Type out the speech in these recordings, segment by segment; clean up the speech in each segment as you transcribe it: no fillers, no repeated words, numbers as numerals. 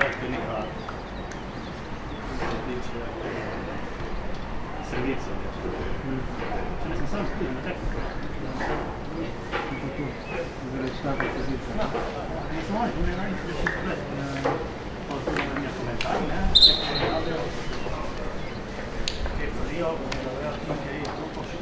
Teknika, što se tiče servisa. Ne sam sam skudio na tehniku. Već takva pozicija. Ne sam ovdje, ne najinteresniji pogled. To su na komentari, ne? Che io anche io non posso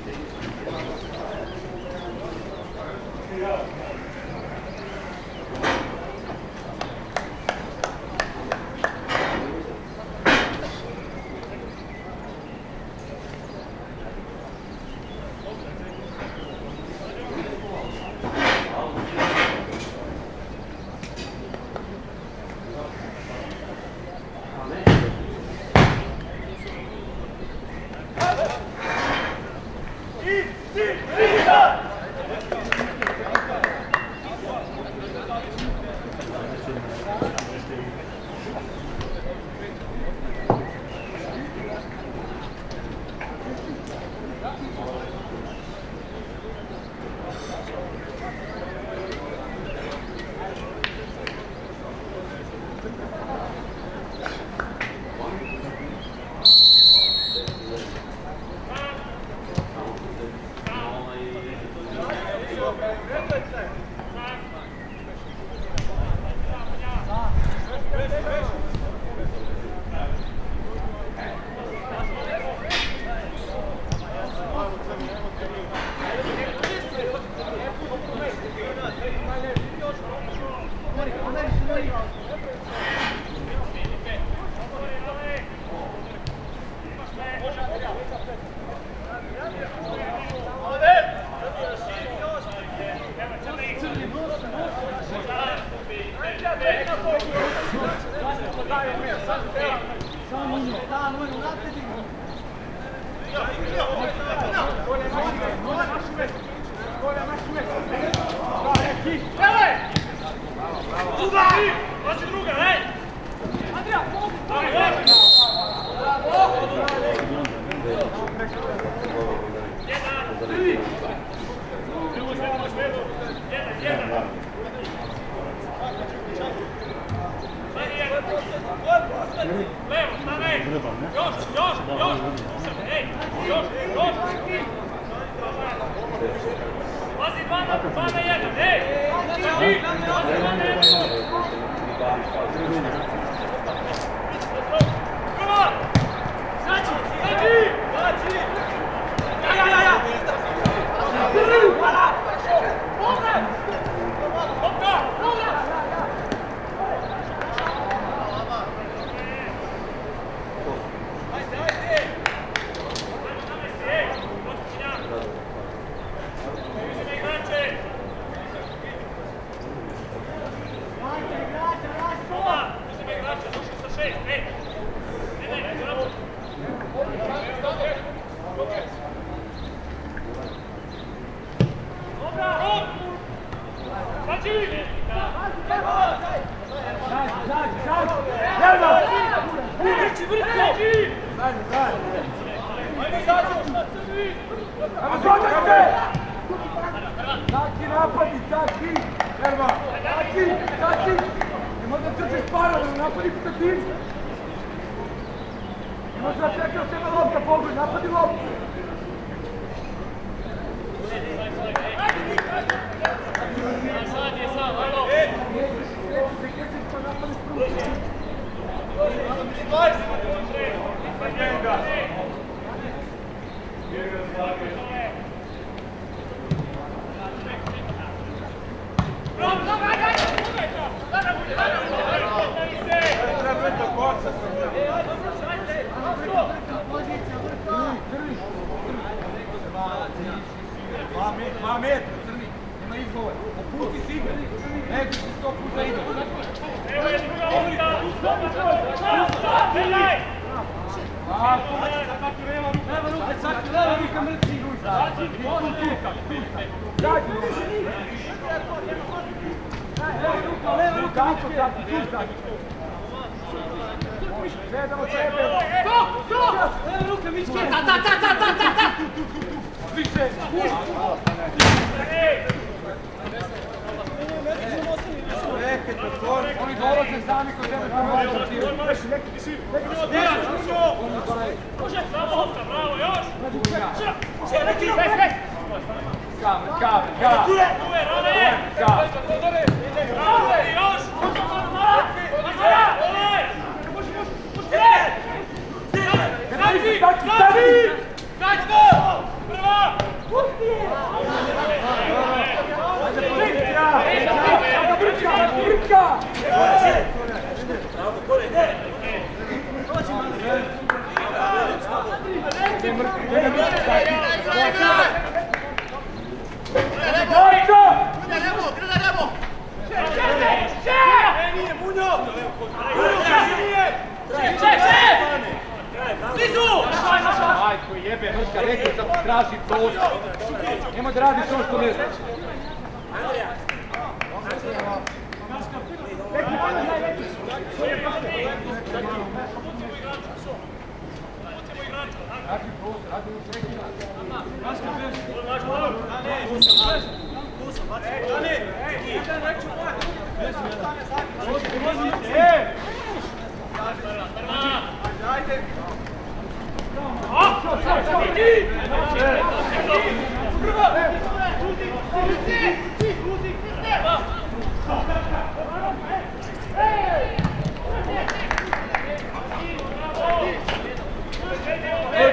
Oni dolaze sami kod tebe. Majko jebe, Mrka, rekao sam ti traži prostor. Nemoj da radiš ono što ne znaš.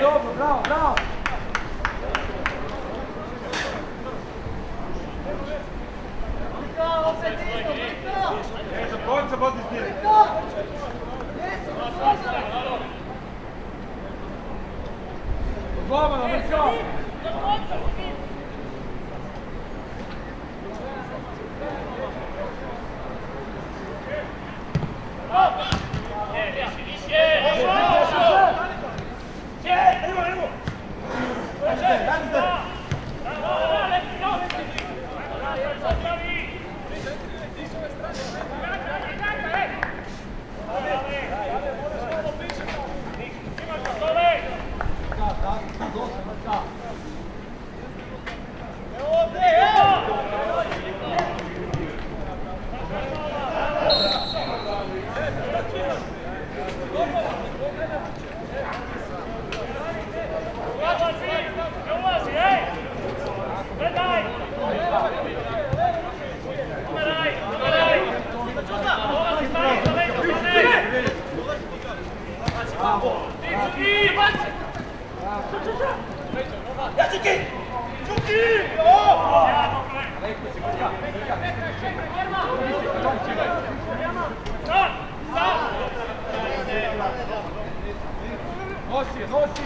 Dobro, bravo, bravo. Slobodno, Mrko! Nosi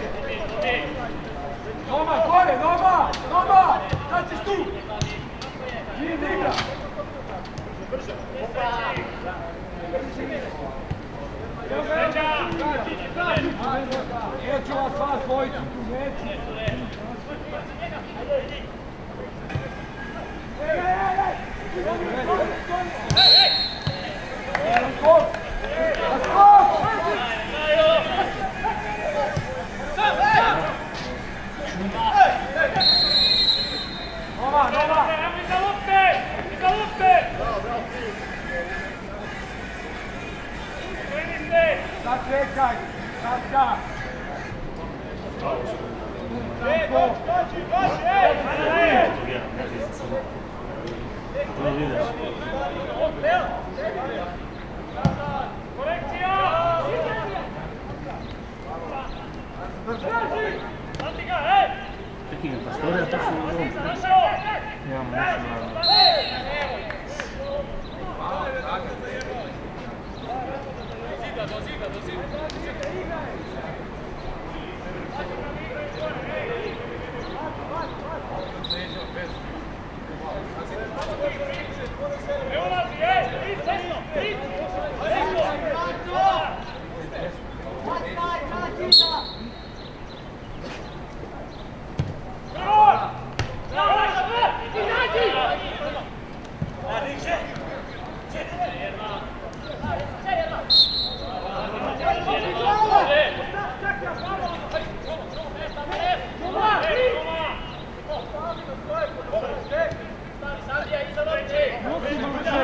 je! Noma, gore, Noma! Noma! Kad ćeš tu? Nije da igra! Evo ću vas vas dvojicu tu meći. Sad čekaj, sad ga! Čekaj, Pastore, to su u dom. Imamo nešto.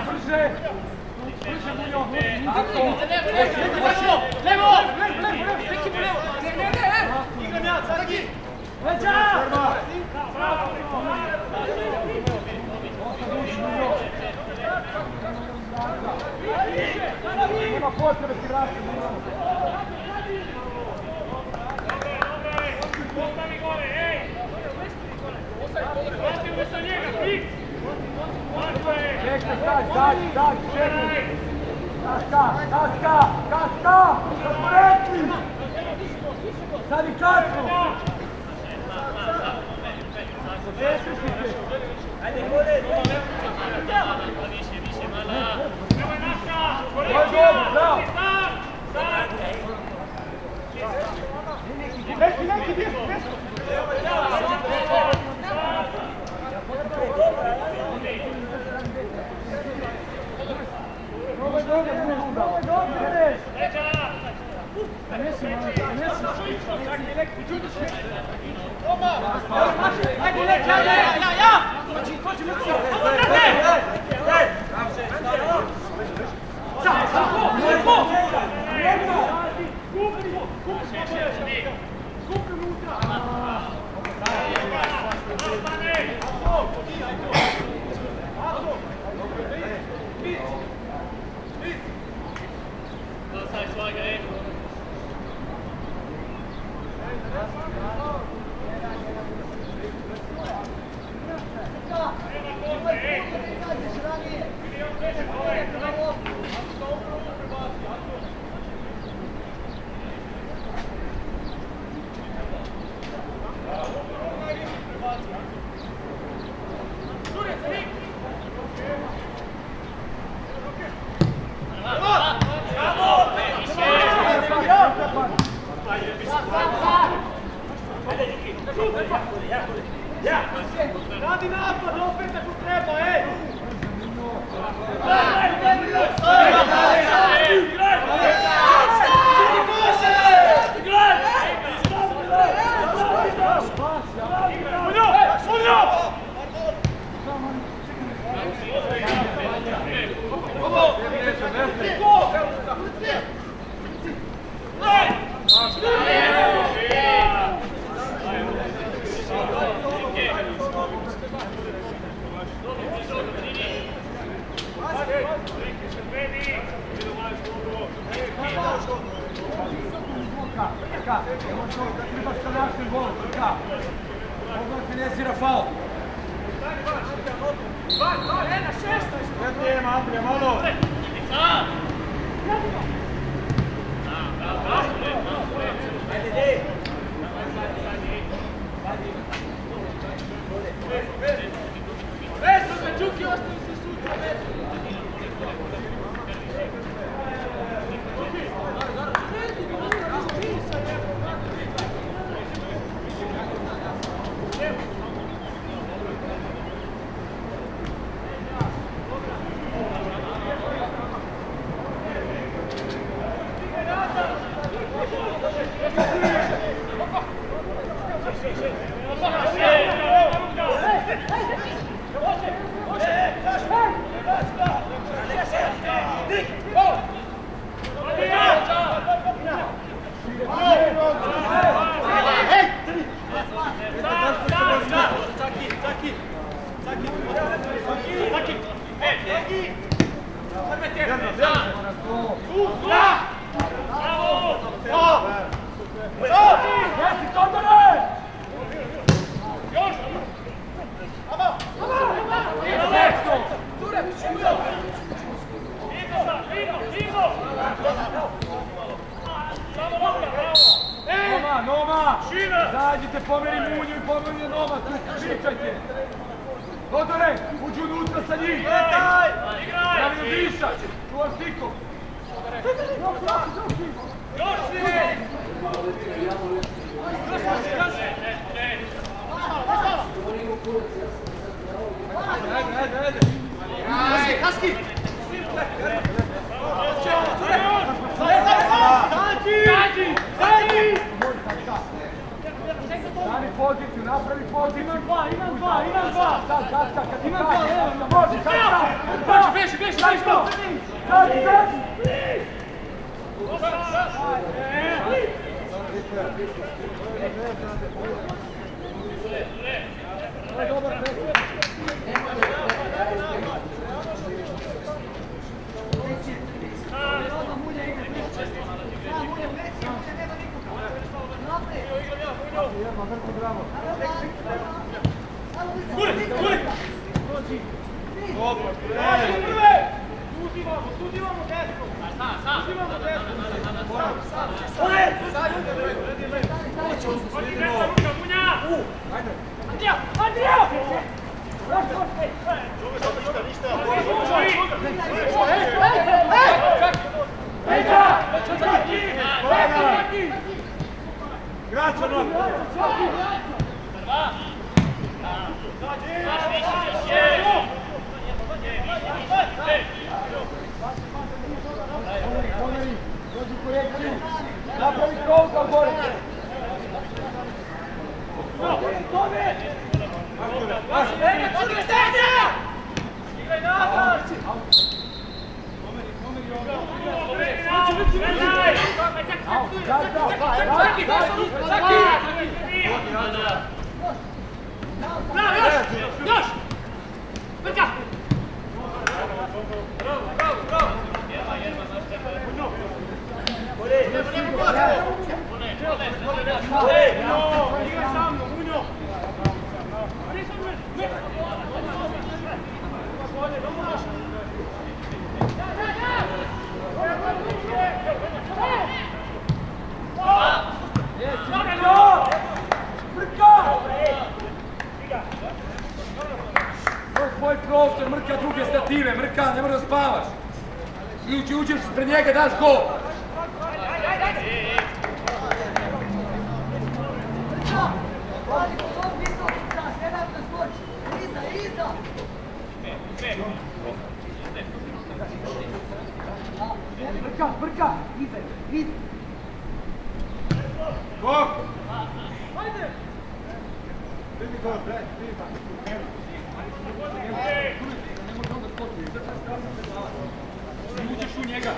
Brže! Nema potrebe ti vratiti. Postavi gore, ej! Vrati umjesto njega, fiks! Čekaj, sad, čekaj! Kaska! Kako smo rekli! Sad i kasno! Ajde, gore! Više, mala! Nemoj naša! Bravo! Neki, gdje su? Radi napad, opet ako treba, ej! Noma! Zađite, pomeri Munju i pomeri Noma, pričajte! Dodore, uđi unutra sa njim! Pravi na dišać! Čuvaš Niko! Još svi! Ajde! Kaski! Zađi! Stavi poziciju, napravi poziciju! Imam dva! Imam dva, evo! Može, kaska! Beži! Zađi! Napravi kolka u gore! Tvoj prostor, mrka druge stative, mrka, ne moraš da spavaš. Uđeš pred njega, daš gol. Brka, iza. Go! Ajde! Vidi go, uđeš u njega.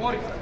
Gorica.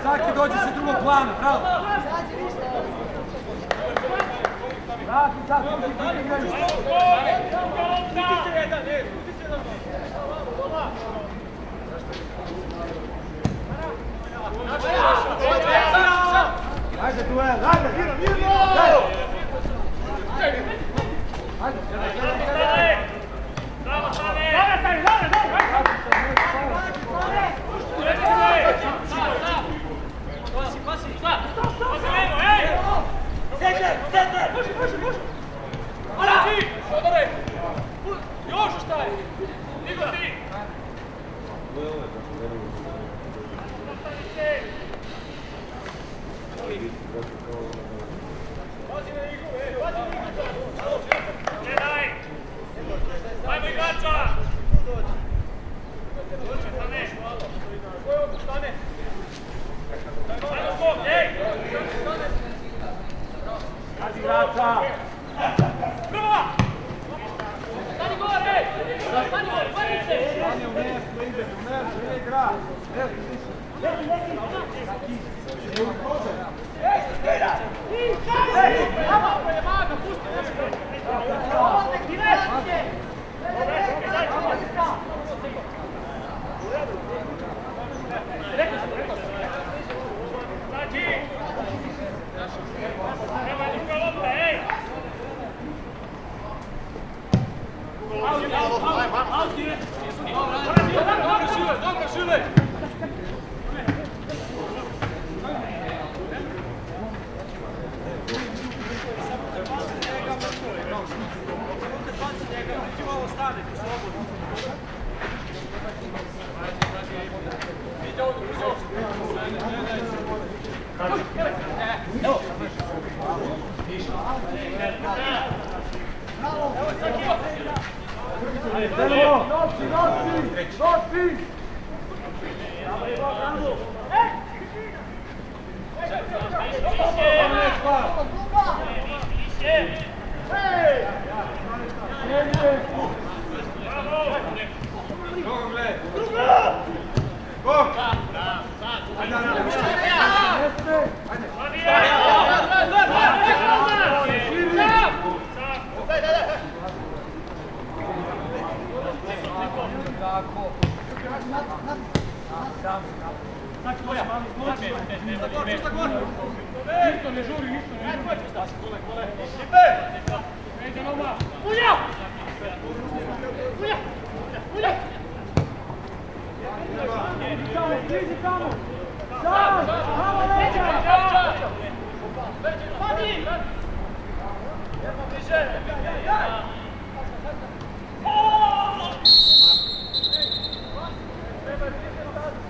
Saki dođe sa drugog plana, pravo. Saki, ajde duel, ajde, mirno! Bravo, Sane! Još šta je? Nigo si! Ajmo igrača! Ajmo skok, ej! Kaži igrača! Prva! Stani gore! Stani gore, stani se! Stani u mjestu, ide u mjestu, ide igra!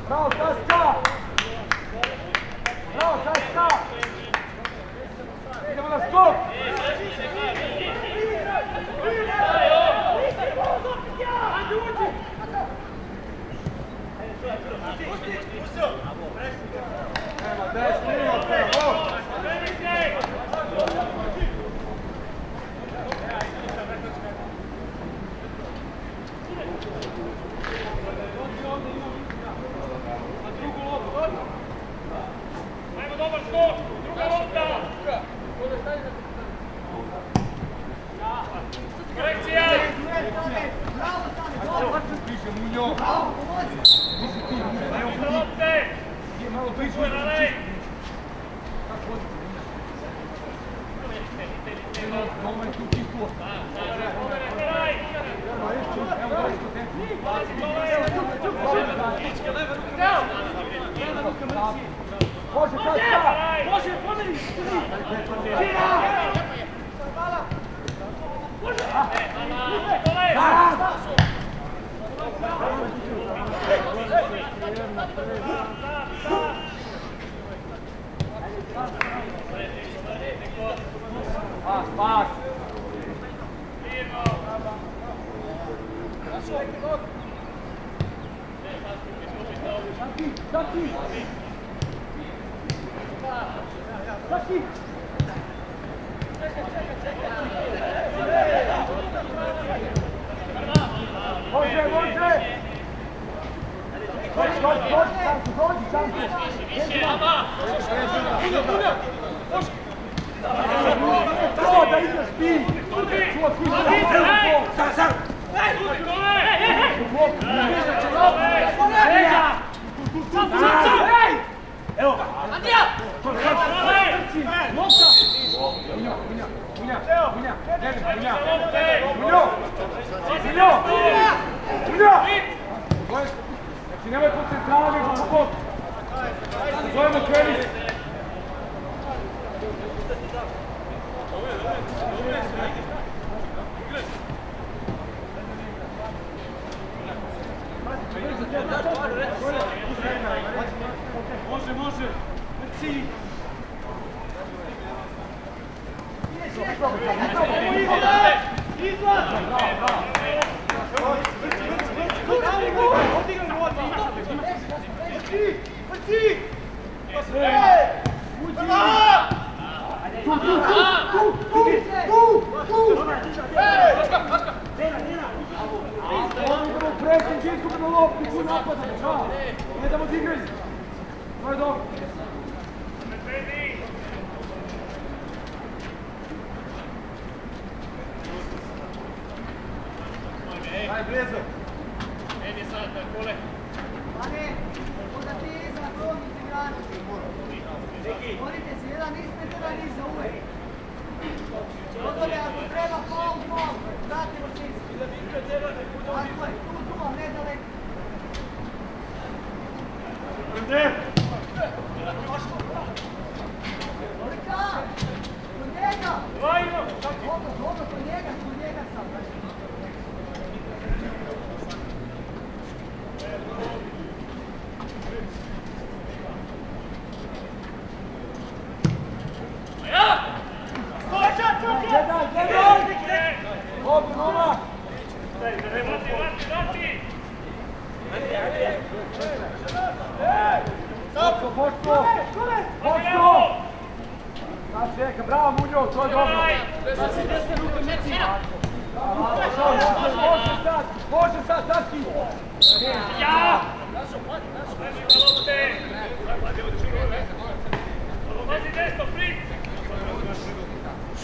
Bravo, Taska! Bravo, Taska! Idemo na skok! Nema, 10 minuta, go! Ajmo dobar skok, druga lopta! Korekcija! Ajmo lopte! Uve na lej! Može, Taska! Može, pomeri! Pas, pas! Saki! Može, može! Dođi, Sanko! To da ideš ti! Čuva kuća! Sam! Evo ga! Andrija! Lopta! Znači nemoj po centrali, po bok! Zovemo Kenis! Može, može! Merci! Ne damo ti igrati! To je dobro! Daj, Brezo! Edi sad, kole! Pane, onda ti je za krovnici graniti. Borite se, jedan ispred, jedan iza uvek. Odole, ako treba faul, vratimo se ispred. Tako je, tu, ne daleko. Orika! Kod njega! Dobro, kod njega, kod njega. Dobro, Noma! Vrati! Pošto! Čeka, bravo Munjo, to je dobro! Može sad, Saki! Ja! Pazi desno, Fritz!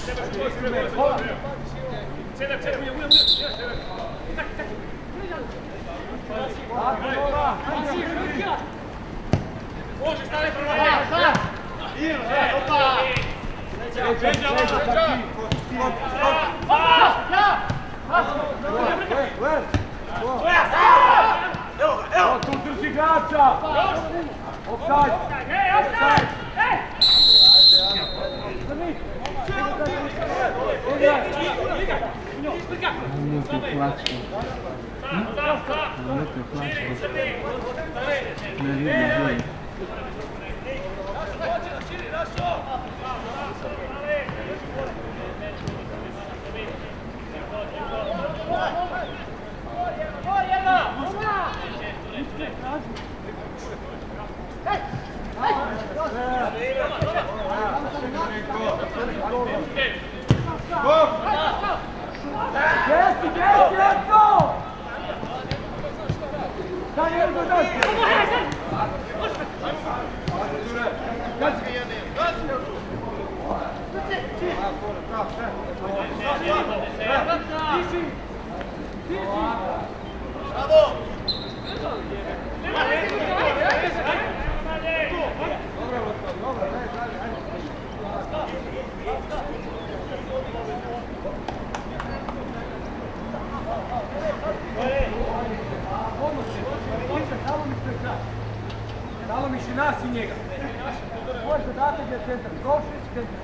Cedar, može, stane prvo! Opa! Evo, tu drži igrača! Offside! Dalo mi si nas i njega. Tvoj zadatak je centar. Prošli centar.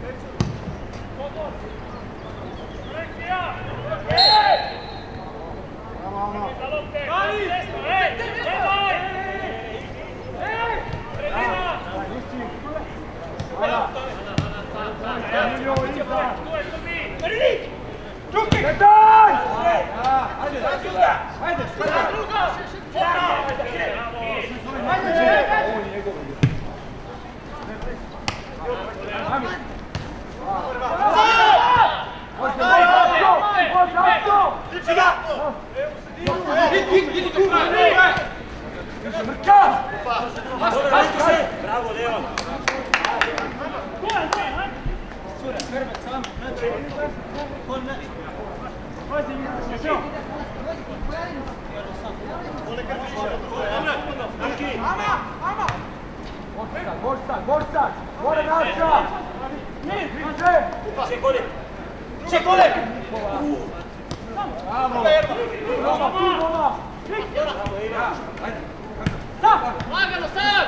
Bravo, Leon! Borca! Bora naša! C'è gole! Bravo! Lagano sad!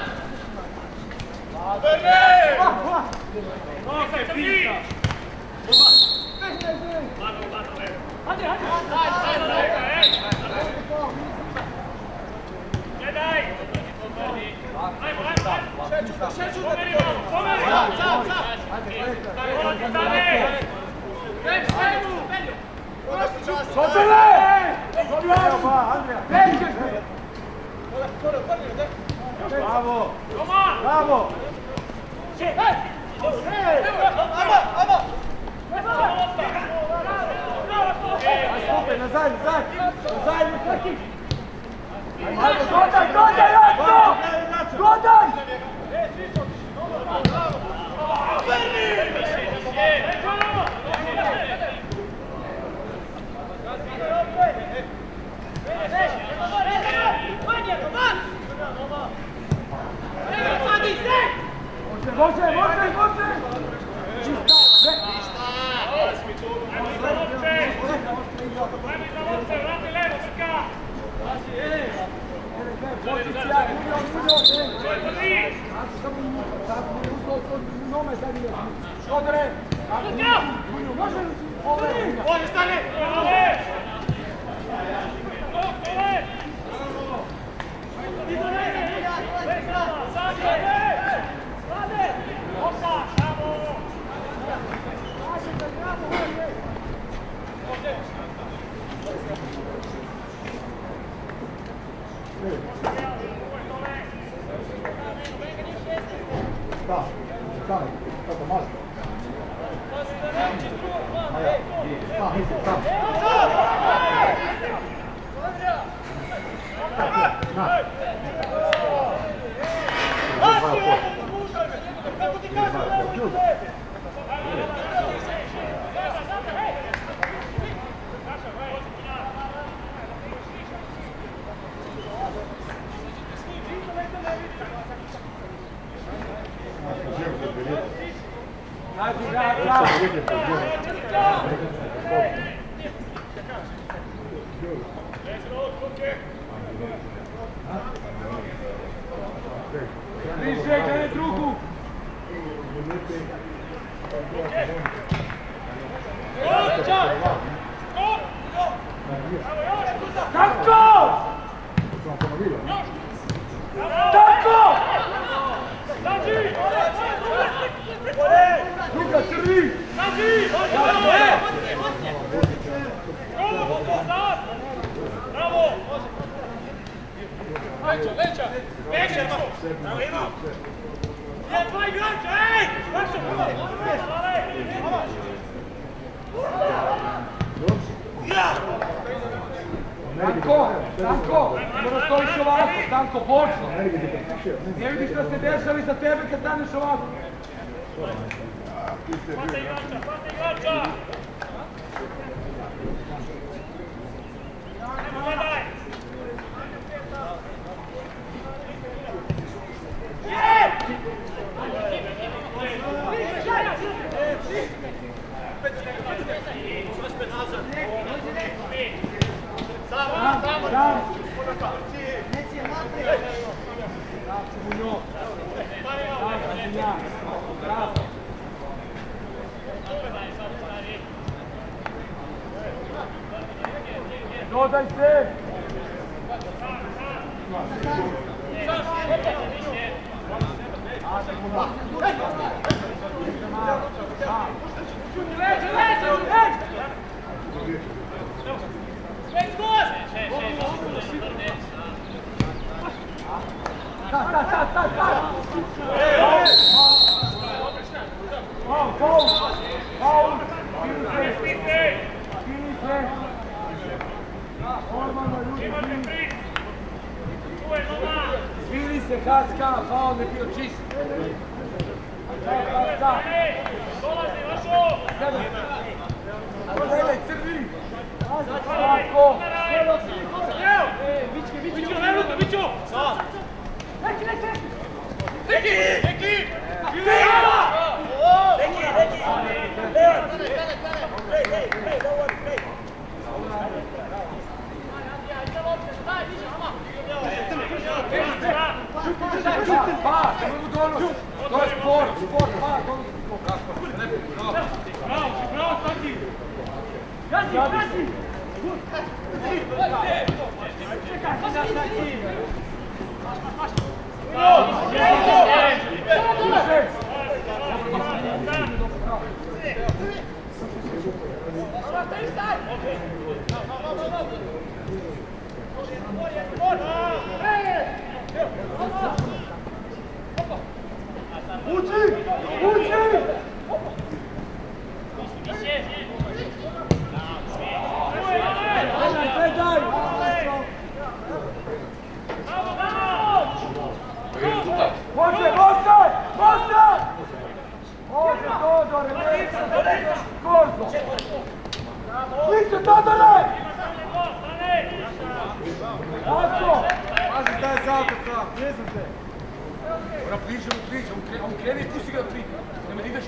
Bravo! Bravo! Nazad! Godaj, Janko! Godaj! Može! Bliže, gledaj drugu! Tako! Tako! Druga, crvi! Bravo! Leća! Bravo, imam! Ja, dva igrača, ej! Danko! Danko! Mora stojiš ovako! Danko, bočno! Ne vidiš što se dešava iza tebe kad staneš ovako! Pate igrača! Gledaj! Dodaj se! Zvili se Haska, faul je bio čist. Dolazi, Vašo! Gledaj, crvi! Lako! Viću, ne ruku, Viću! Neki! Pa, nemoj donos! To je sport, pa, donos! Bravo, Saki! Gazi! Uči! Gledaj! Može! Može, Todore! Korzo! Više, Todore! Tako! Pazi, šta je zapad, tako, gdje sam te? Ona priđe, on krene i pusti ga da priđe. Nema da ideš.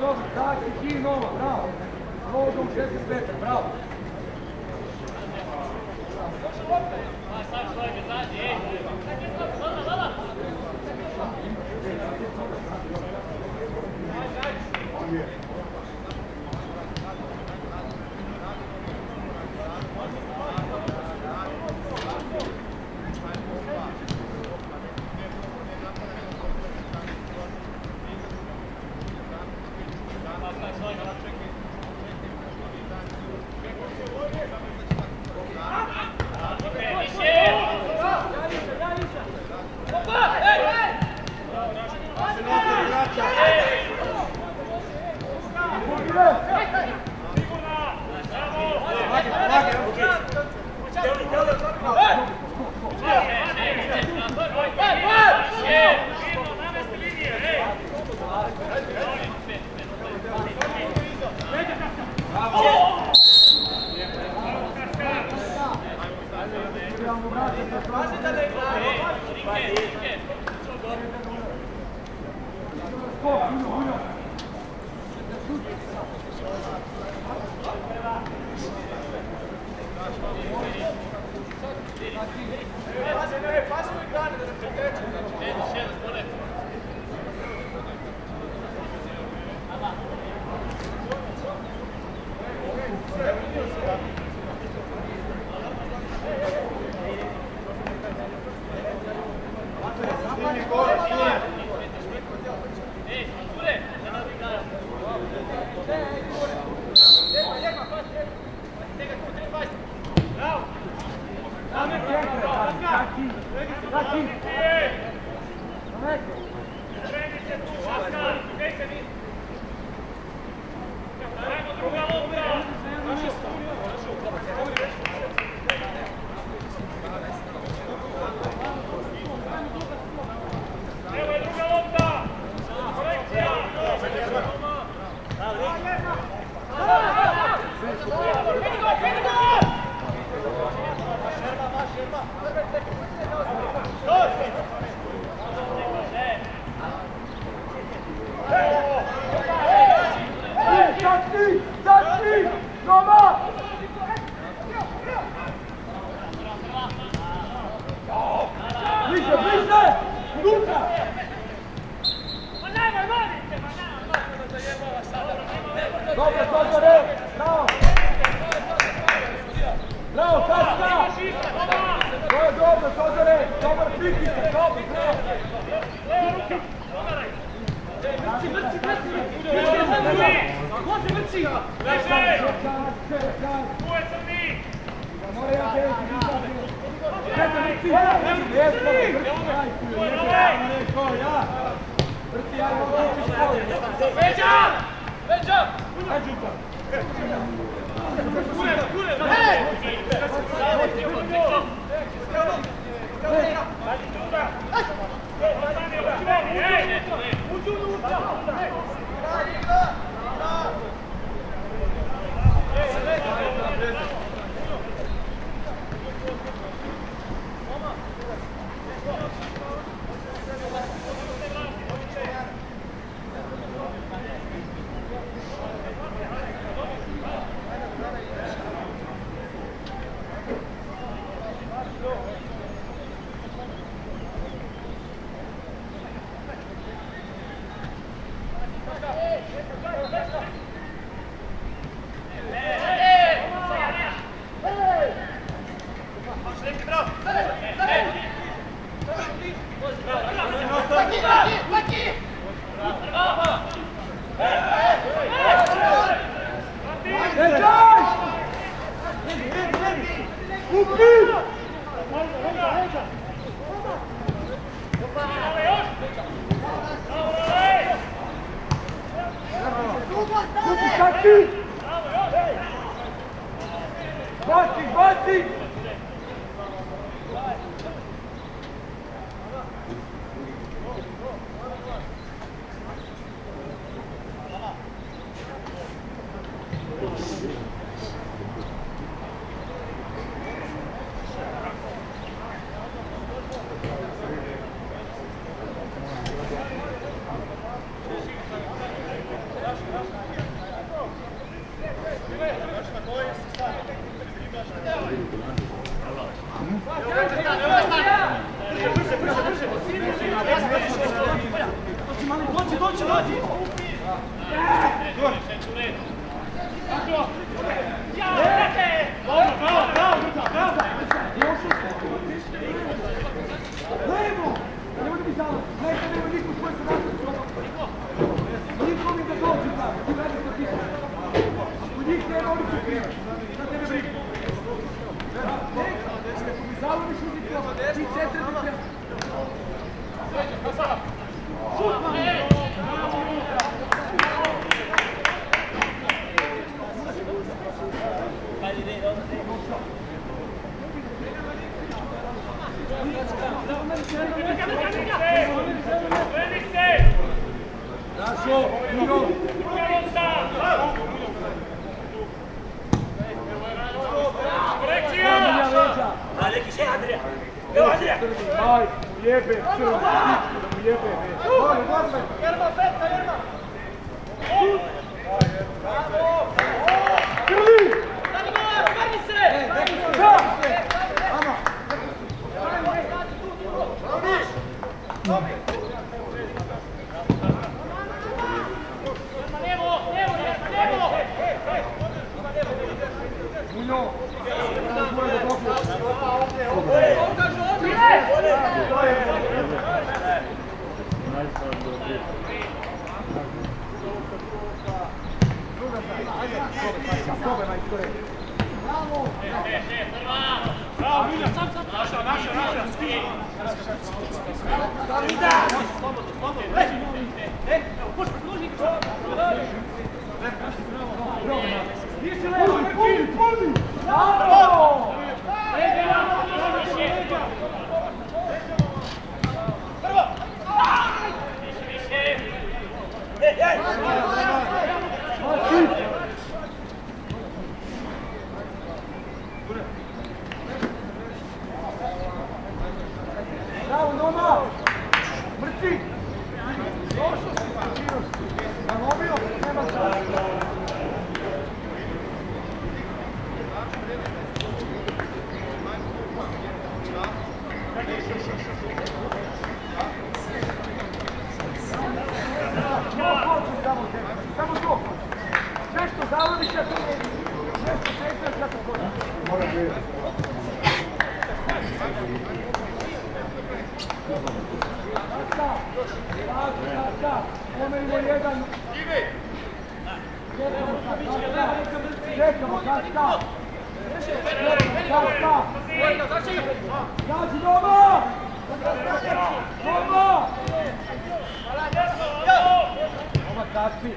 Dobro, taki, ti, nova, bravo. Nogom 16 metara, bravo. Sad, Pazi da ne igra. Pazi u igranje da ne preteče. Neki se Andrija. Aj, ujebe, crno, da mu jebe. Jerma, petka, Jerma! Krli! Stani gol, vrni se! Da! Lijevo, lijevo, lijevo! Munjo! Bravo, Milja, sam! Naša! Nisi levo, puni! Bravo! Bravo, Noma! Mrci! Došao si! Nalomio? Nema šta! Samo to! Sve što zavodiš, ja to ne vidim. Sve što sestaš, ja to kodim. Moram gledati. Šta? Pomerimo jedan. Čekamo, šta? Gazi, Noma! Noma! Noma, kaci!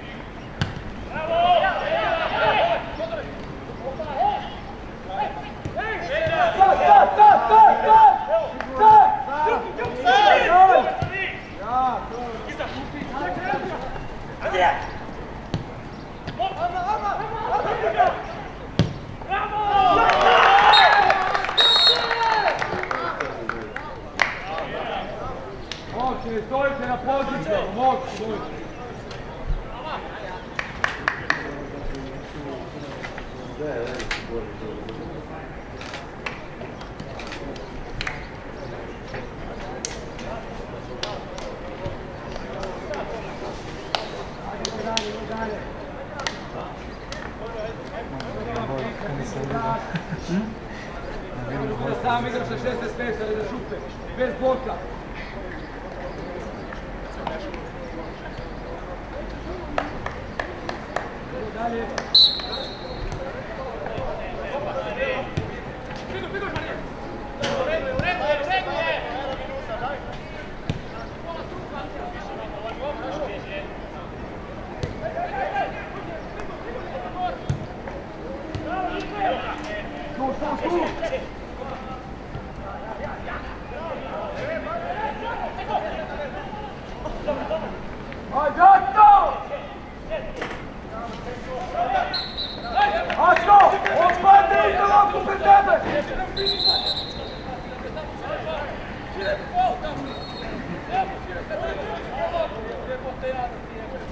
Momci, ne stojite na poziciju, momci, stojite. Sam igra sa 16 metara da šupe, bez bloka. Dalje.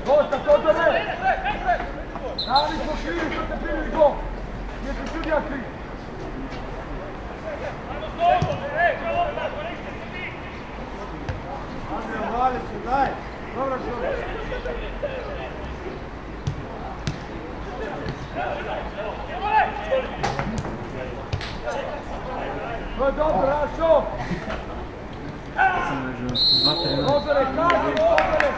Dosta, Todore! Dali smo krivi što ste primili gol. Gdje su sudija krivi. Vali se, daj! Dobro što je. To je dobro, Rašo! Todore, kaži, Todore!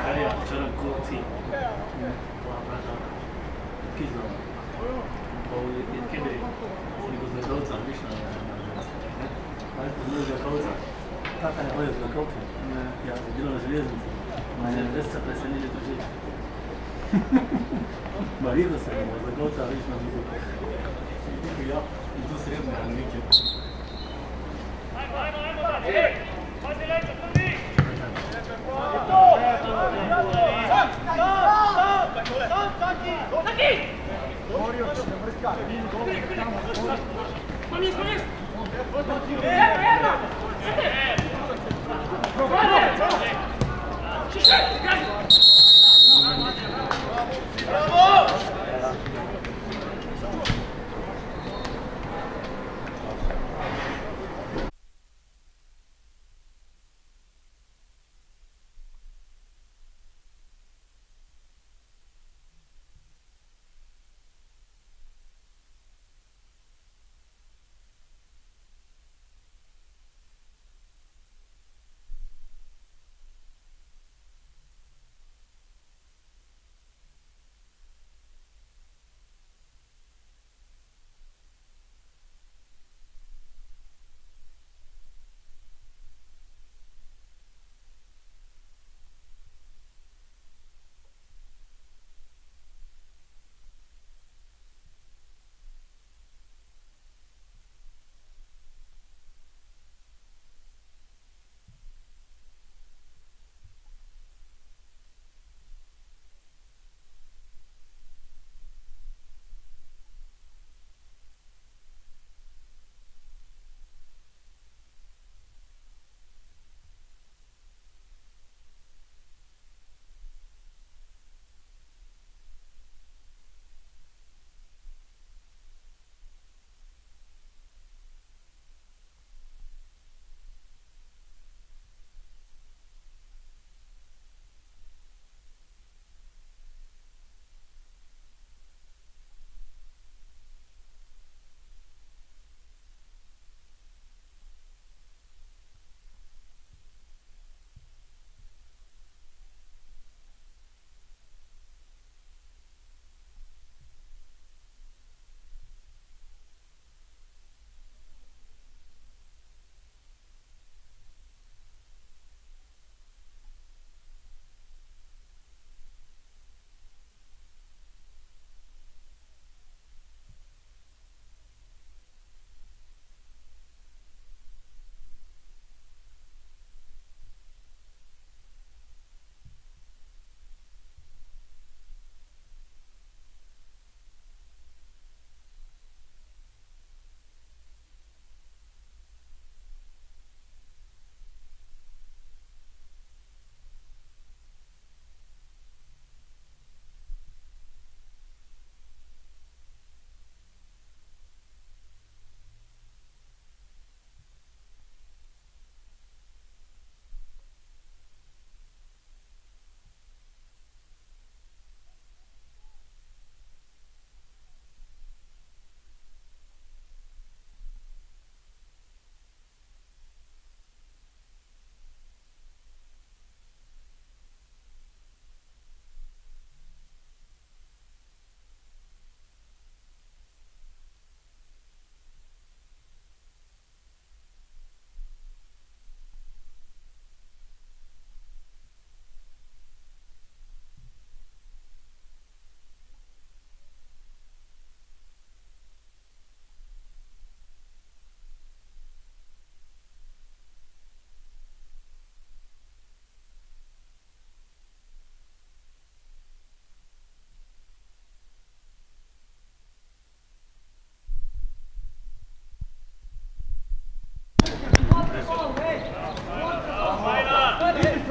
Tata ne hodio za kauče. Ja sam bilo na željeznici. Već se preselili tu živi. Ma vidio sam za kauča, vidiš na vidu. Ja, i tu srednje, ali nike. Pazi leđa, prvi! Sam, Saki! Govorio što se mrska. Smanji! Evo!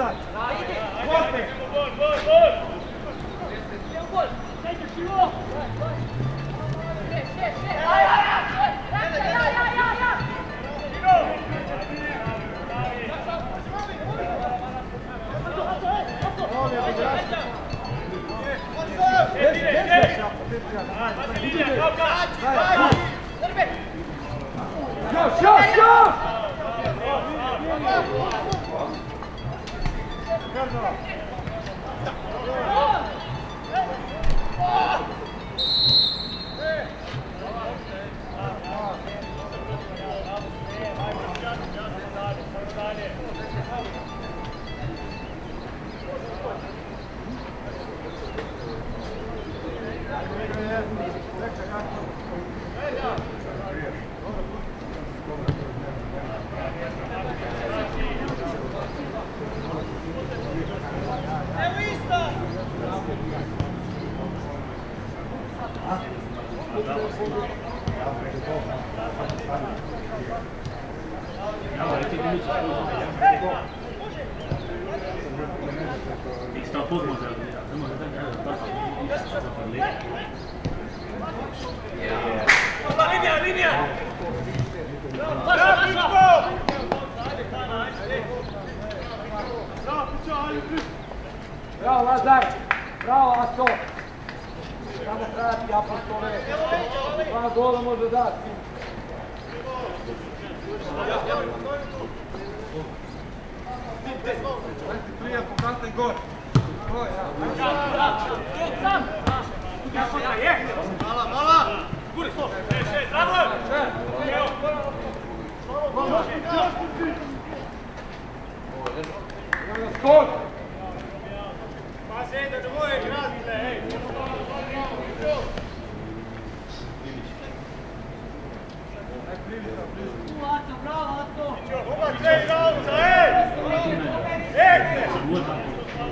nazad. Goste. Još! Bravo Lazar, bravo Asko. Samo prati Apostole. 2 gola može dati. Prije pokazaj gol. Mala! Guri, stop! Skok! Senta, da moje gradile, ej! Bravo, Ato!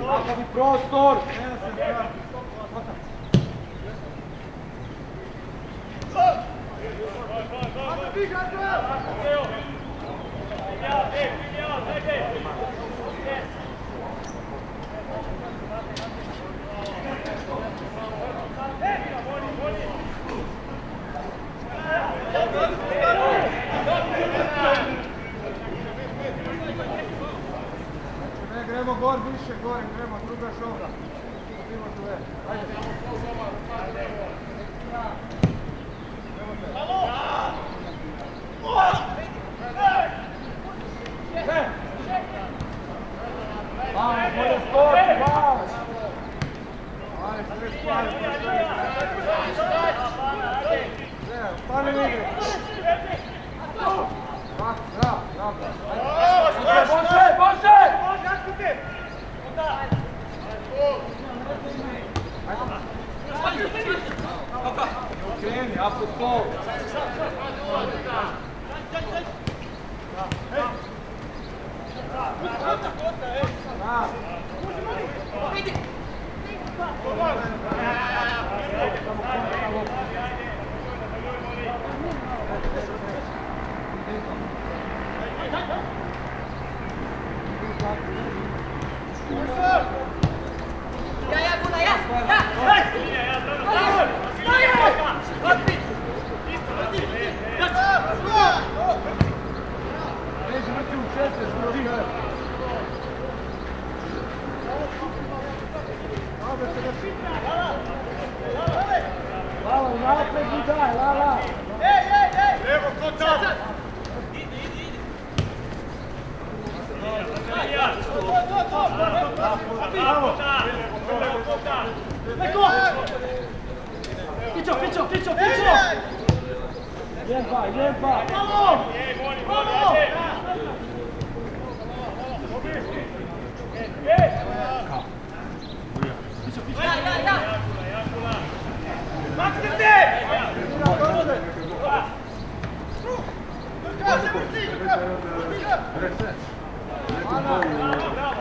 Kakav bi prostor! Gremo gor, više gore, gremo, druga šovda. Ajde. Vamos, bolje skor, vamos! Ajde, sve stvari, stani u igre. Bravo. Bože! Okreni, Apostol. Ja, Guna, ja! Neće vrti u četiri, zbrovi. Lala, unapred mi daj, Lala! Evo, ko tamo? Pićo! Lijepa!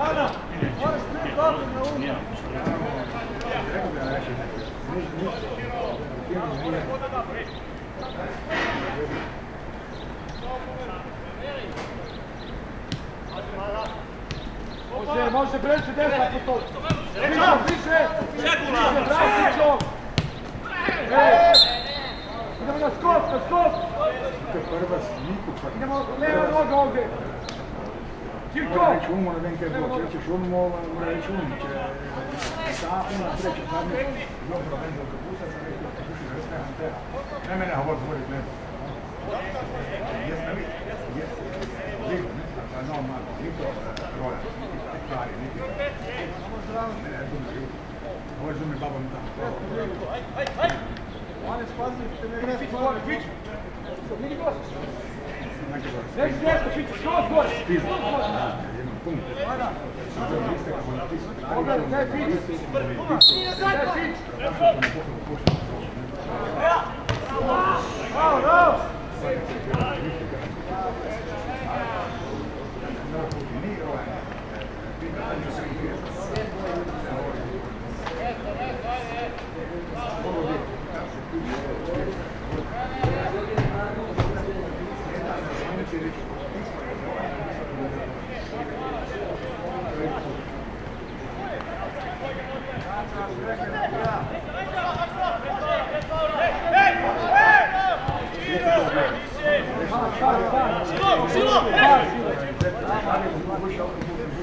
Ana, moraš prije dobro na umu. Može preći desna po to. Više. Bravo, Pićo. Idemo na skok. Idemo leva noga ovdje. Čivko. Mora reći ne mene govoriti, ne. Jesme vi? Ligo, ne? Normalno, niko roja, niti stvari, niti... Ovo je zumi babom tamo. Ane, spazi, Fić, vidi gost. Neći mjesto, Fić, skroz gore. Jednom puno. Ne, Fić.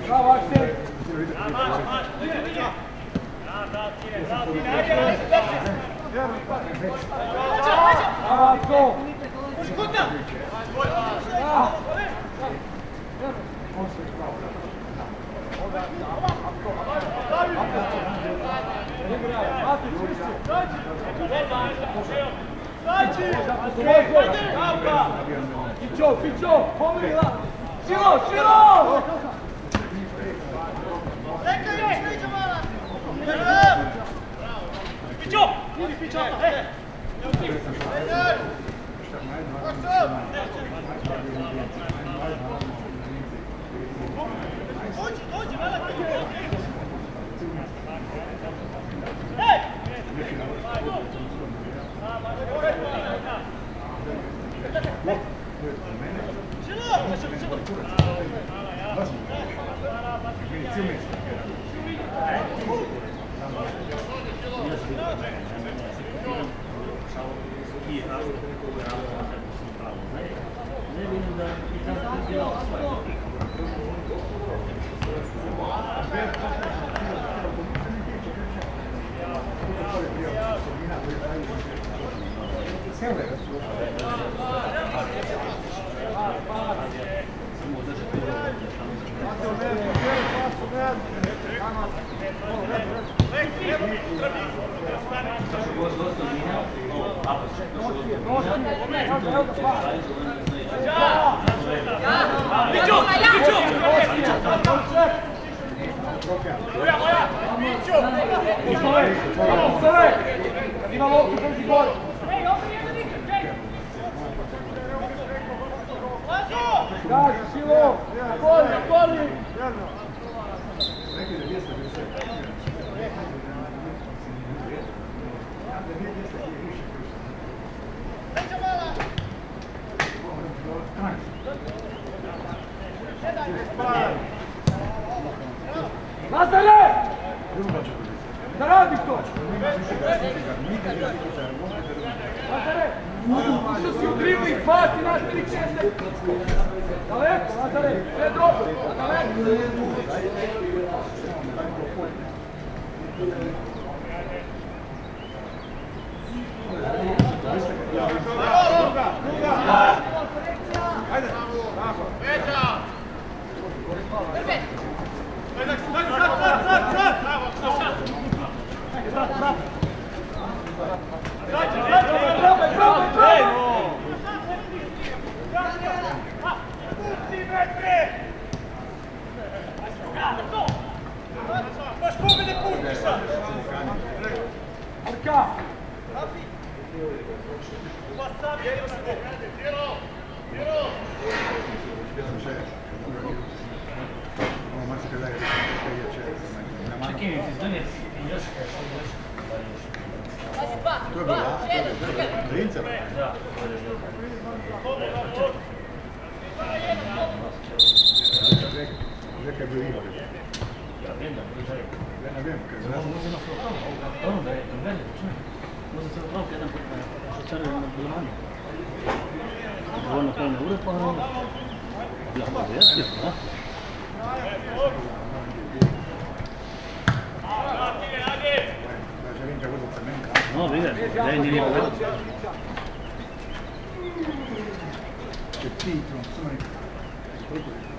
Bravo! Pićo, pomeri la! Šilo! Pićo! Idi Pićo! Dođi, veliki! Ne vidim da i tako je bilo Ima loptu, drži gol. Gaži, Šilo! Goli! Lazare! Da radiš to! Lazare! Što si u dribling, baci naš 3-6! Daleko, Lazare! Sve dobro! Daleko! Neka je bio Igor. Ja vem, da je želj. Ja ne vem, ker Zdaj možda na fotograf, ono da je velje, počne. Možda se prav jedan put šočarili na Bilanju. Dovoljno polne ure, pa ja pa vjerski, da? Ja želim da budu cement. No, vidim, da je nije povedal. Če ti, samo nekaj. Koliko je?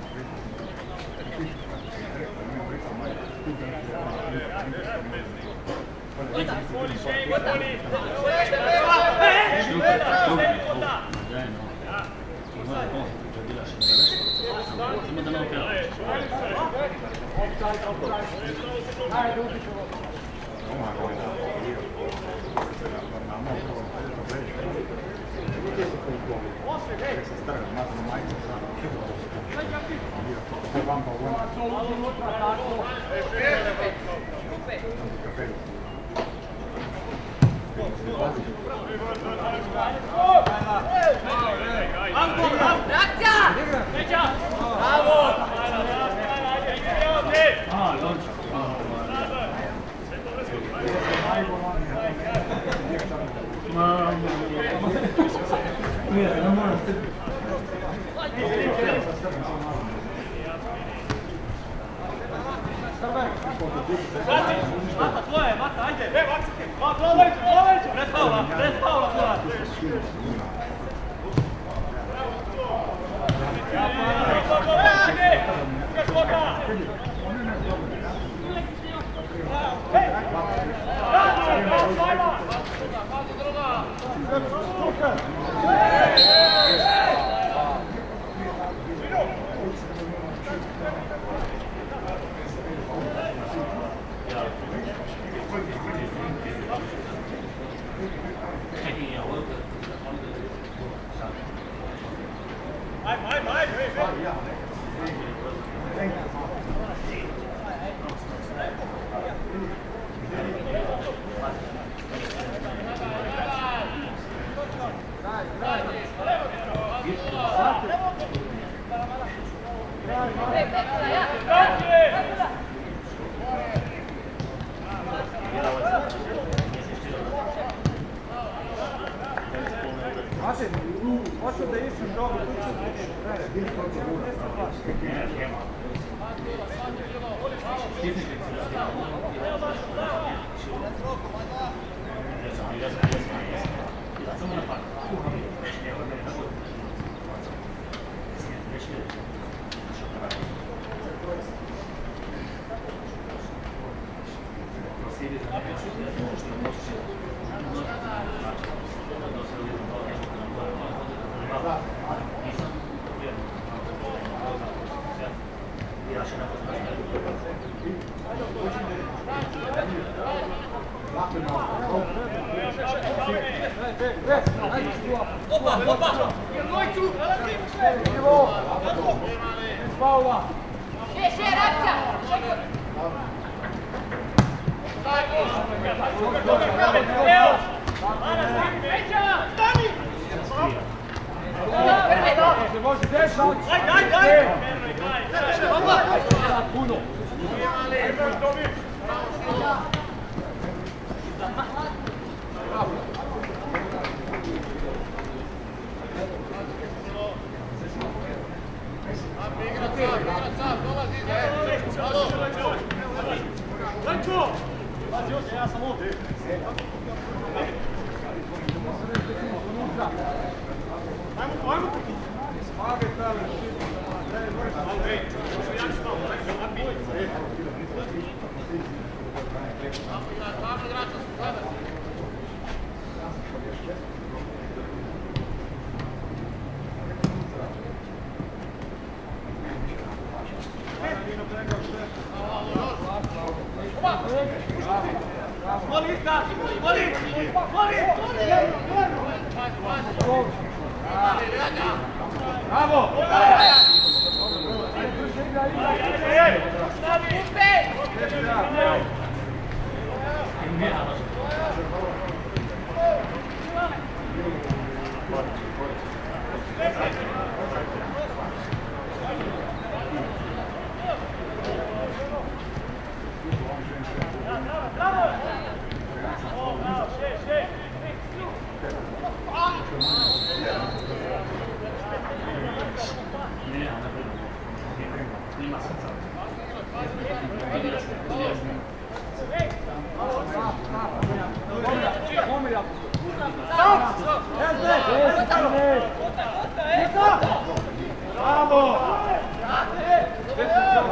Bravo!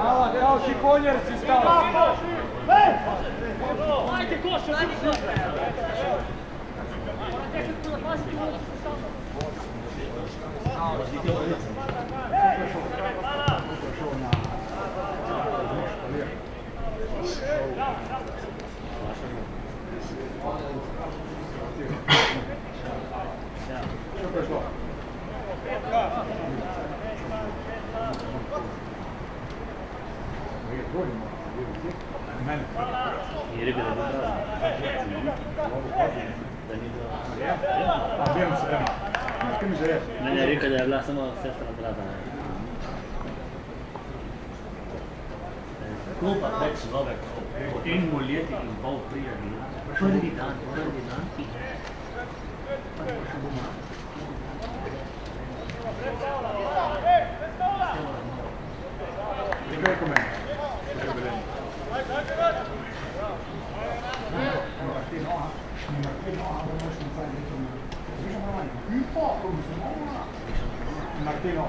Bravo, kao šikonjerci stao. Ajde, koša! Što prešlo? Mene. Jer je bilo dobro. Da nije bilo. A bijem se, evo. Što mi se reći? Mene je rekao da je bila samo sestra brata. Klupa več človek, en moleti in pol prije bila. Prvi dan in pa še bomo. Nekaj je meni. Martino,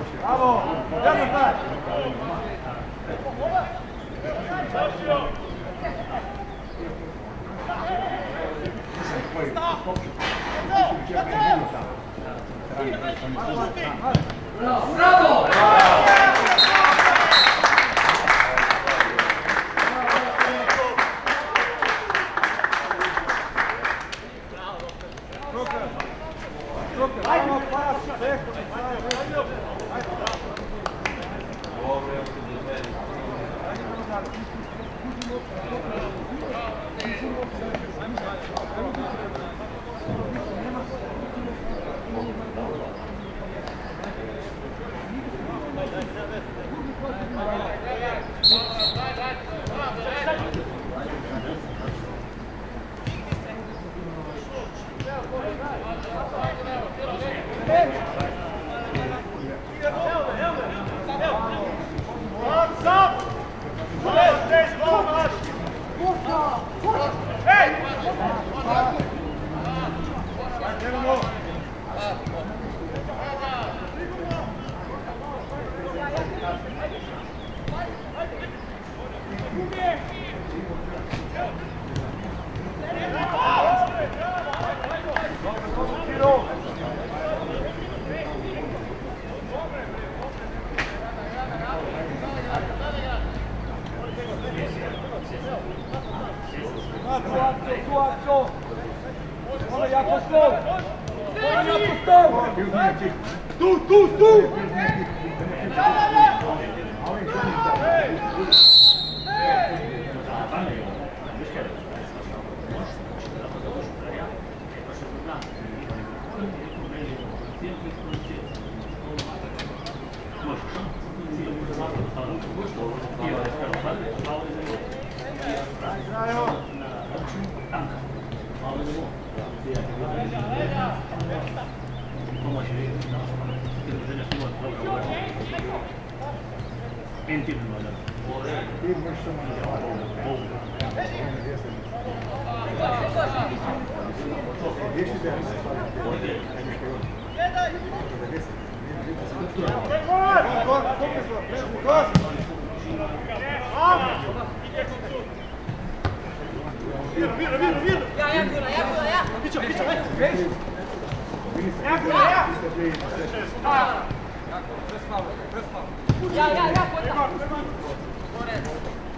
Bravo! Idemo taj! Bravo!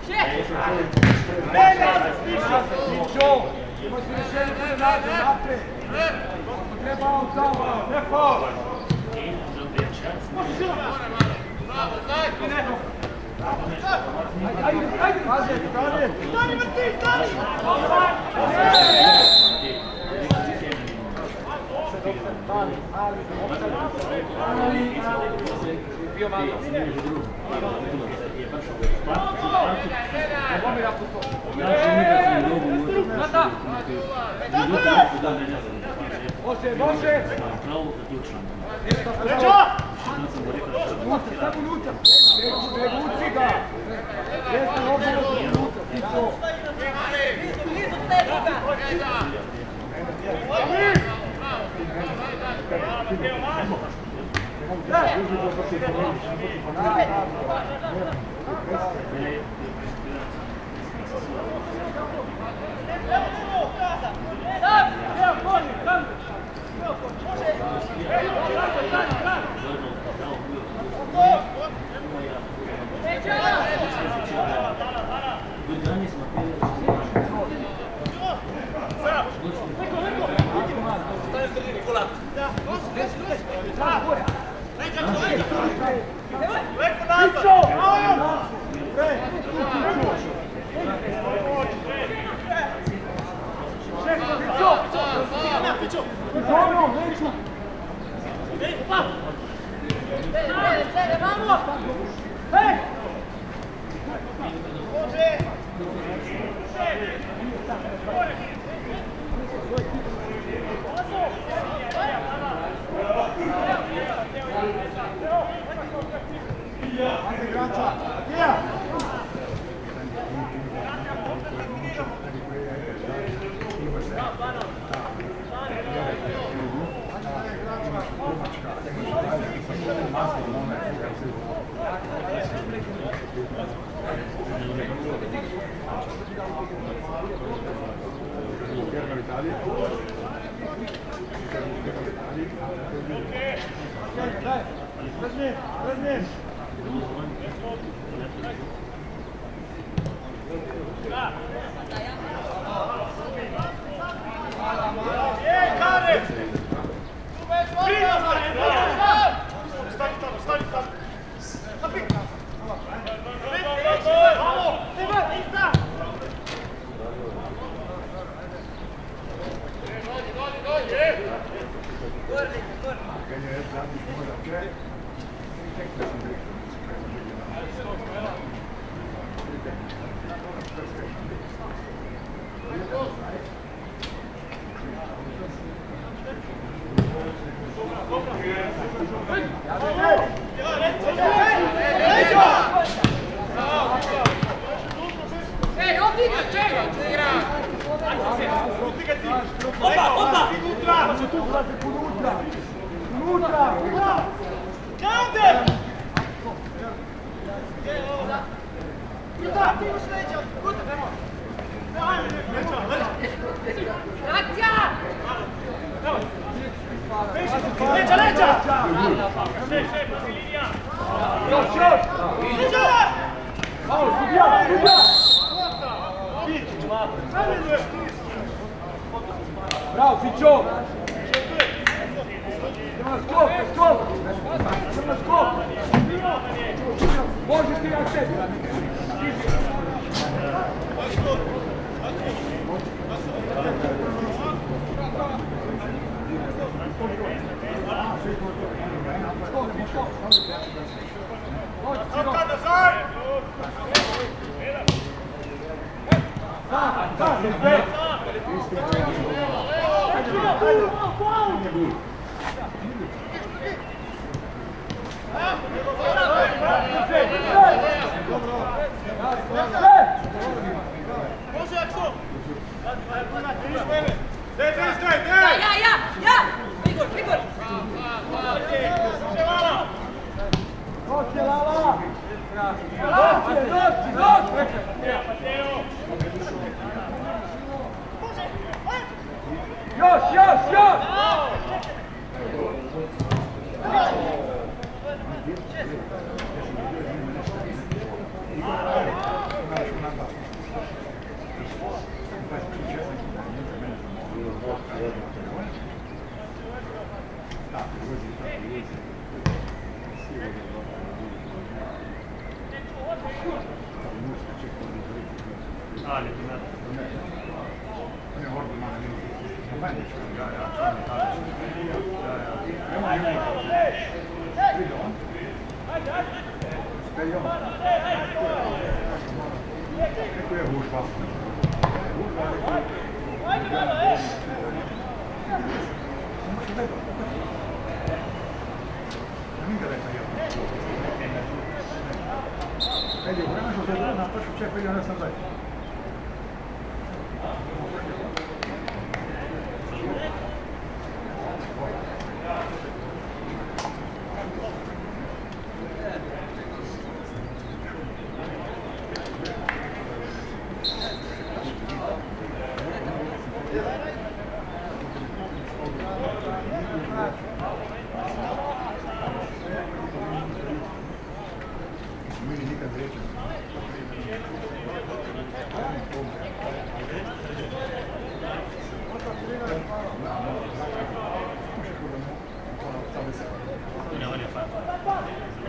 Ja, Pićo! Imao si rješenje da se nađe naprijed. Ako treba on tamo, ne faul. Ajde, pazi, stani! Stani, Martin, stani! Bio malo. Može! Samo unutra! Ne vuci ga! Jeste obzira unutra, Pićo! Blizu tebi ga! Bravo, Pićo! Idemo na skop, skop! Idemo na skop! Možeš ti na sebi! Ali, ti ne. On je ordimalan ljudi. Momendično, Kako je gužba? Nikada je Edi, u vremenu što se je na pršu čepa i onda sam dalje. Meni nikad reći.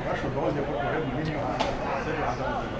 Vašo dolazi je preko jednu liniju, a sebi a da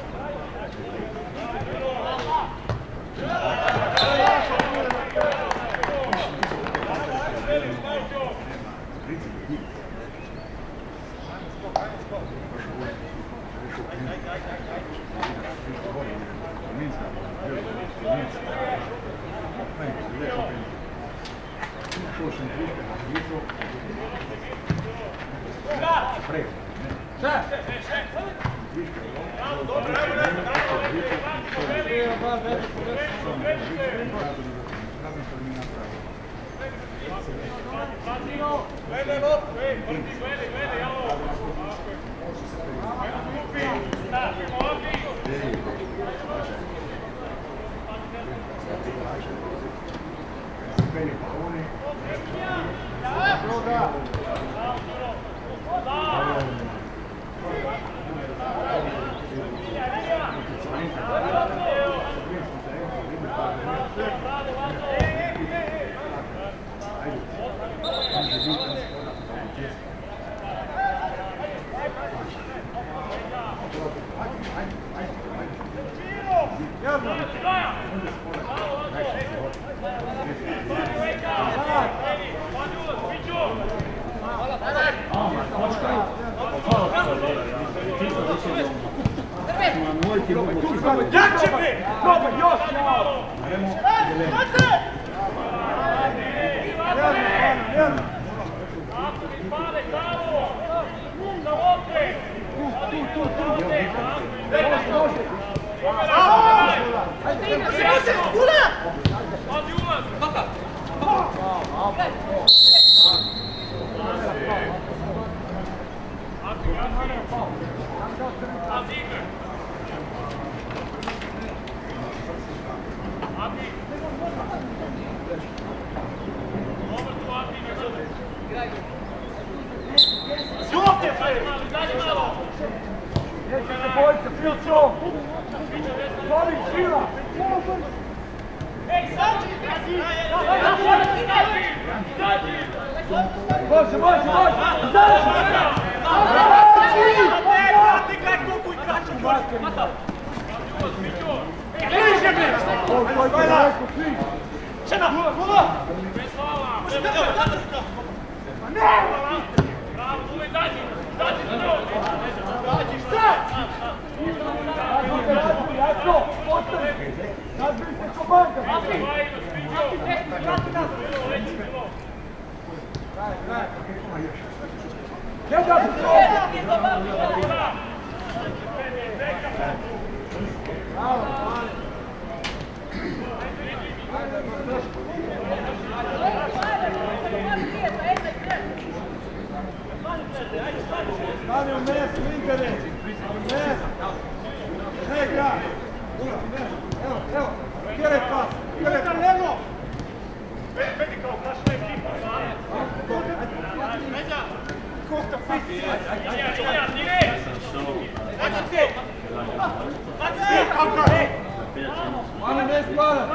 ne stvara.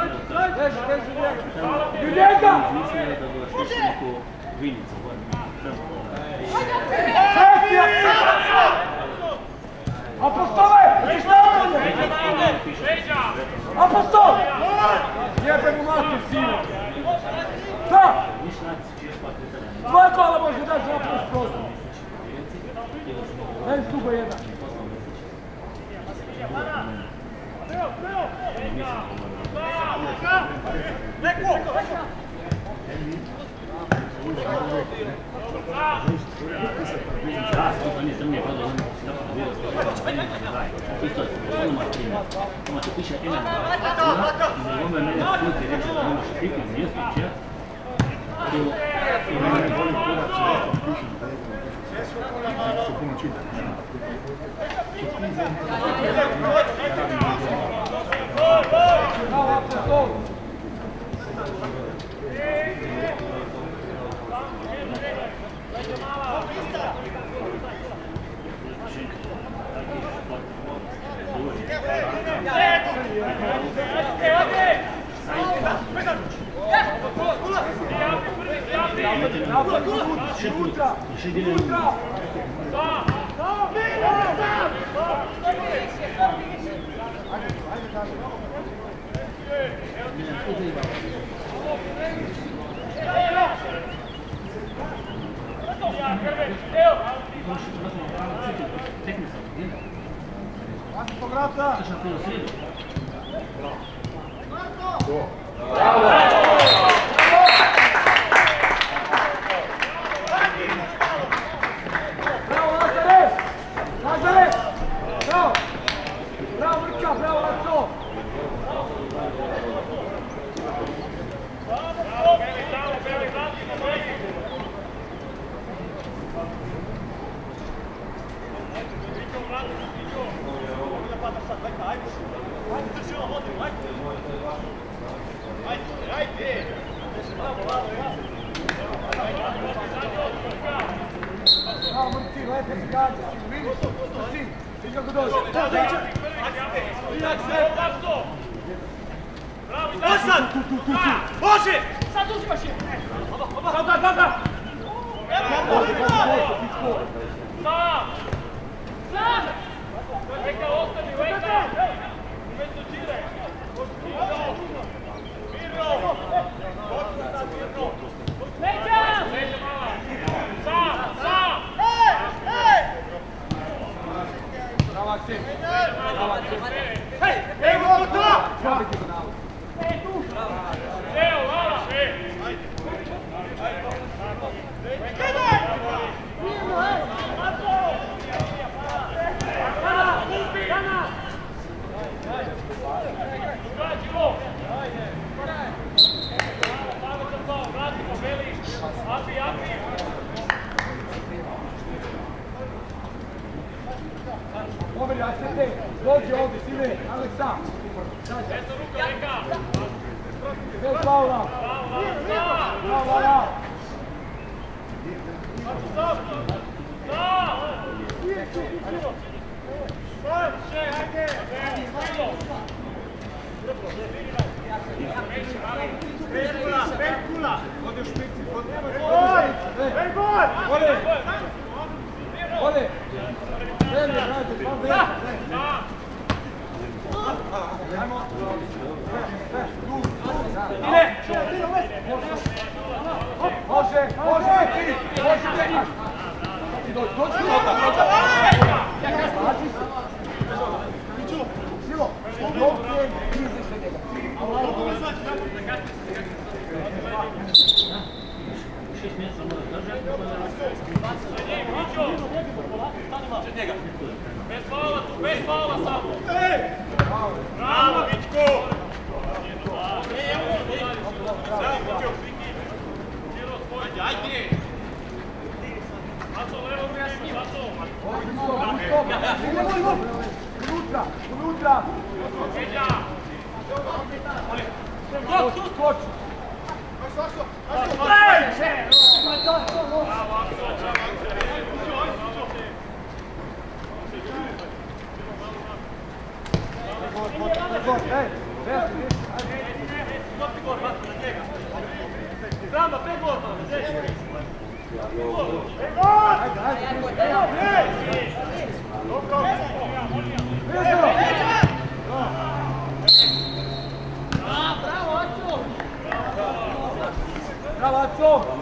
Teži njega. Idu njega! Mislim da dođe što neko vinica. Apostole! Ti šta ovdje? Apostol! Jebe mu mater, sine! Šta? Dva kola može dati za napust prostor. Daj stubo jedan. Dođi ovdje, sine, Aleksa. Eto ruka, neka. Bez Paula. Bravo, ja. Petkula! Ode u špici, Ode! Vreme, brate, pa vreme! Ajmo! Ide! Može! Može ti! Može ti! Dođi Silo! Ovdje kriziš na njega. Bez faula samo! Bravo, Vičko! Ajde! Unutra! Skoči! Ej! Bramba, 5 gol, Bravo, Azzo!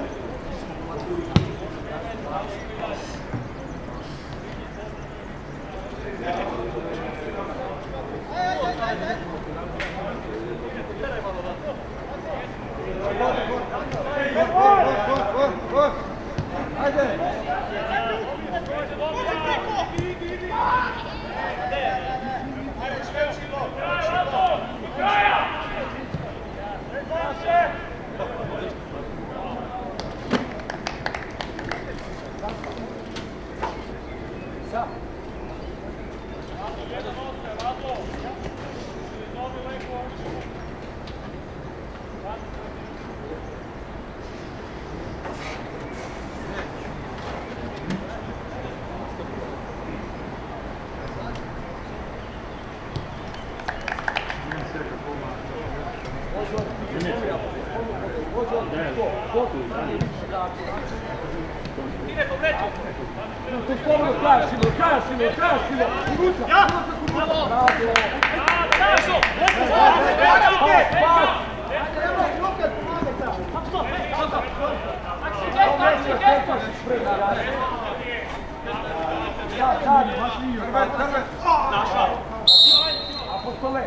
Apostole!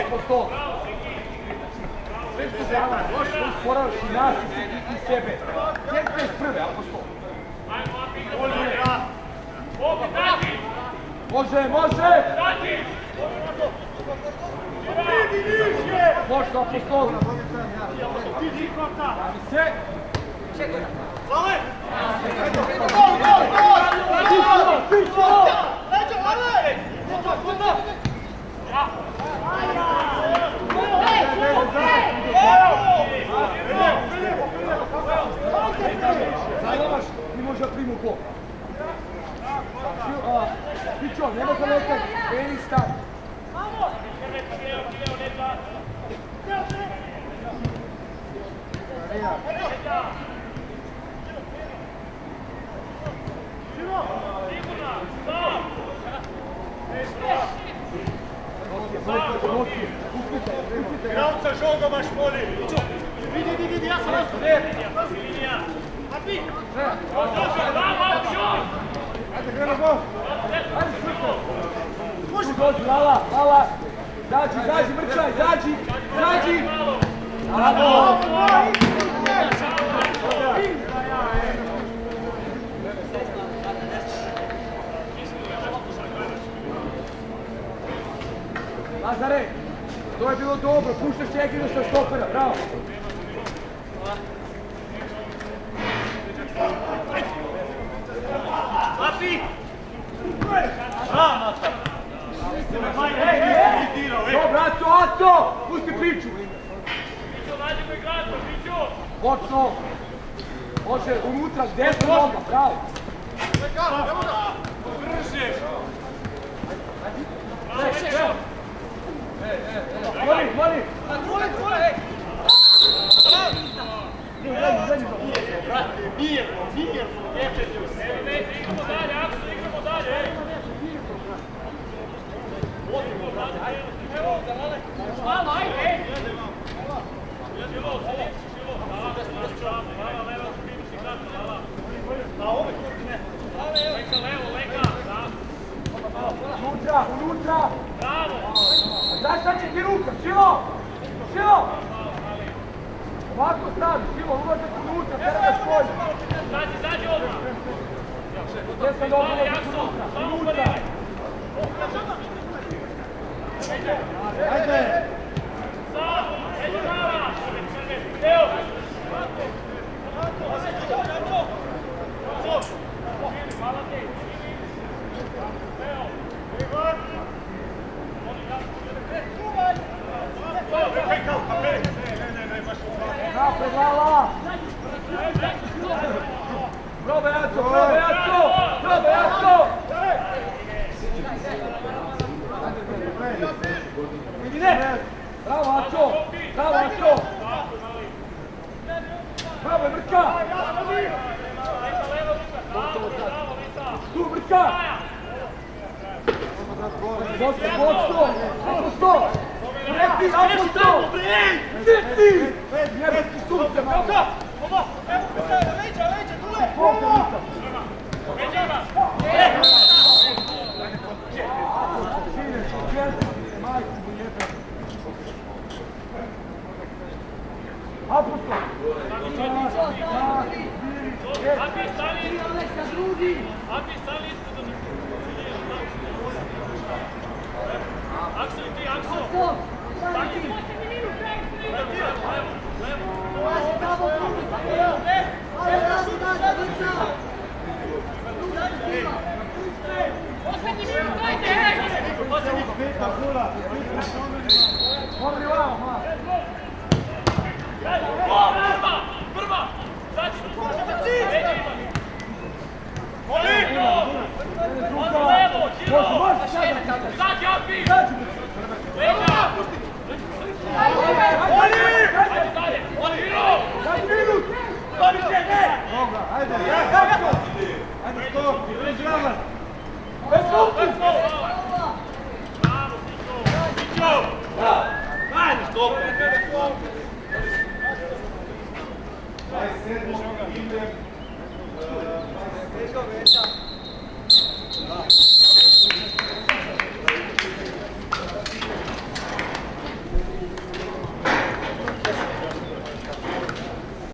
Apostol! Sve što se usporavaš i nas i sebe. Čekaj prve, apostol! Može, može! Može, apostol! Se! Не може да приму гол. Пичо, нема за лекар. Ени стан. Igralca žoga baš voli. Vidi, ja sam ostao. Papi! Ajde, gremo gol. Ajde, šuto. Dođi, Lala. Zađi, Mrčaj, zađi. Bravo. Lazare, to je bilo dobro, puštaš Čekinu sa stopera, bravo. Papi! Dobro, Aco, pusti priču. Pićo, nađemo igrača, Pićo! Počno. Može, unutra, desna noga, bravo. Brže! Voli. Mirno, dječeću se. Igramo dalje. Malo, ajde! Unutra. Bravo! Znaš šta će ti ruka, Šilo! Ovako stavi, Šilo, ulazak unutra, teraš polje. Zađi odmah! Desna noga, unutra. Ajde! Evo! Napred, Lala! Probaj, Aco! Bravo, Ačo! Bravo, Ačo! Bravo, Brka! Tu, Brka! Vodstvo! Napusto! Napusto! Sjeti! Njevski sunce malo! Apusto! Aleksa, drugi! Akso! Stani ti! Pazi tamo, ali razi naša vrca! Druga petima! Dobri vamo, ma!